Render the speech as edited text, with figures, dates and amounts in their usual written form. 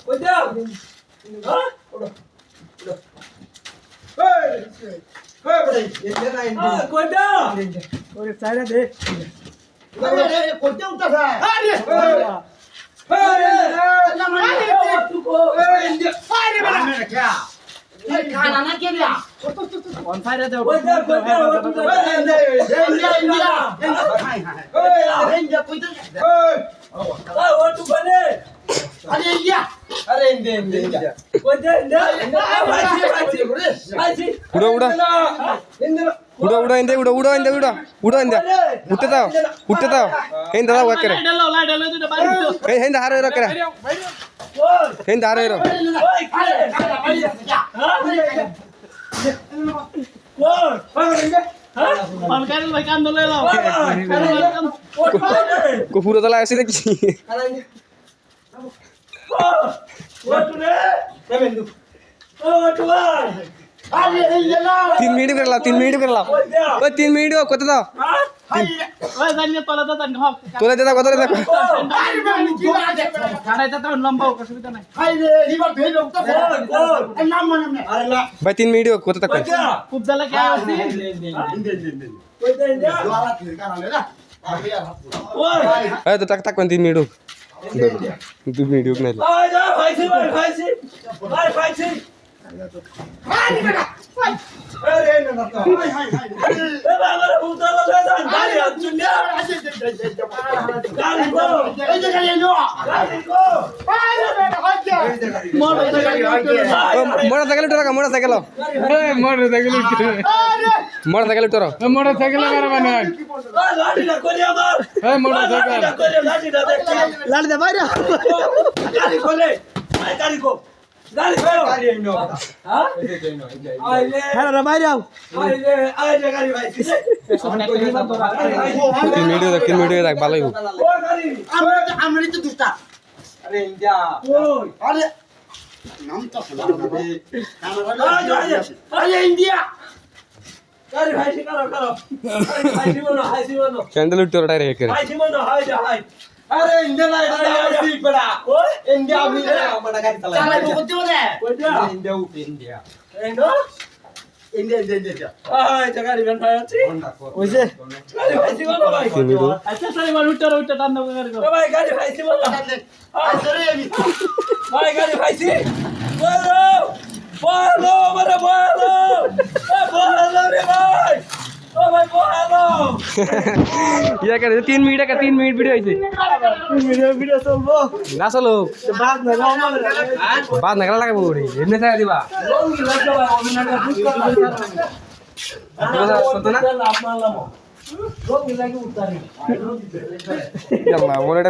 কইতা হ্যাঁ ওড়ো এই বড় এন্ডে না এন্ডে কইতা ওরে চাইরা দে আরে কইতে উঠা আরে আরে না মানে তুকো এন্ডে আরে বড় আমি রাখা এই খানা না কে দিয়া কোন সাইডে দাও কইতা এন্ডে ইন্ডিয়া হাই হাই এই এন্ডে কইতা এই ও তুকো রে আরে ইন্ডিয়া আরে এন্ডে কইতা এন্ডে ভাইছি উড়ো উড়ো উড়ো উড়ো ইন্দে উড়ো উড়ো ইন্দে উড়ো উড়ো ইন্দে উঠতে দাও হেন দাও ওয়া করে এই হেন হারে র করে হেন হারে র কো পুরো দলা আসি দেখি 3 মিনিট করে লাও 3 মিনিট করে লাও ওই 3 মিনিট কত দাও ওই জানিয়ে তোলা দাও তান হক তোলে দাও কত দাও ছাড়াইতে তো লম্বা অসুবিধা নাই হাই রে হিবার ভেই লোক তো নাম মানে আরে না ভাই 3 মিনিট কত টাকা খুব জ্বালা কে আসছে কইতা এন্ডে দোলা থেকে কানালে না আরে আর ওই এই তো টাক টাক 3 মিনিট 2 মিনিট নাই আয় যা ভাইছি ভাইছি আরে বেটা আরে না তো হাই হাই এ বাবা রে উতালা ले जा गाड़ी चुनिया गाड़ी को এই যে গাড়ি নো গাড়ি को আরে বেটা হট যা মোটরসাইকেল উঠো মোটরসাইকেল এই মোটরসাইকেল উঠে মোটরসাইকেল উঠো মোটরসাইকেল করে মানে ওই লাঠি না করি আমার এই মোটরসাইকেল লাঠি না দেখ লাড় দে বাইরে গাড়ি খোলে আই গাড়ি को গাড়ি को গাড়ি নো हां আইলে হ্যাঁ রে বাইরে আও আইলে গাড়ি ভাই 3 মিনিট দেখ ভালোই ও গাড়ি আমরা তো দুষ্টা আরে ইন্ডিয়া ওই আরে নাম তো আরে ইন্ডিয়া গাড়ি ভাই করো হাইছি বনো ক্যান্ডেল উঠো টাইরে করে হাইছি বনো হাই যা হাই আরে ইন্ডিয়া না এটা আইছি বড়া ওই ইন্ডিয়া আমি আমরা গাড়ি চালাই চালাই করতে বলে কইটা ইন্ডিয়া উঠে ইন্ডিয়া এন্ডো ইন্ডিয়া আয় গাড়ি ভ্যান ভাই আছে কইছে গাড়ি ভাইছি বনো ভাই আচ্ছা সাই মার উঠটা টান দাও করে ও ভাই গাড়ি ভাইছি বলো আরে আমি ভাই গাড়ি ভাইছি বলো বলো মারে বলো বলো রে ভাই ও ভাই বলো ইয়া করে 3 মিনিট কা 3 মিনিট ভিডিও হইছে ভিডিও চলবো না চলো বাদ না বাদ না গলা লাগাবো রে এমনি ছাড়া দিবা লঙ্গি লাগবে অভিনয়টা বুঝ করতে সতো না আপনার লামো লঙ্গি লাগে উত্তারি আল্লাহ ওরে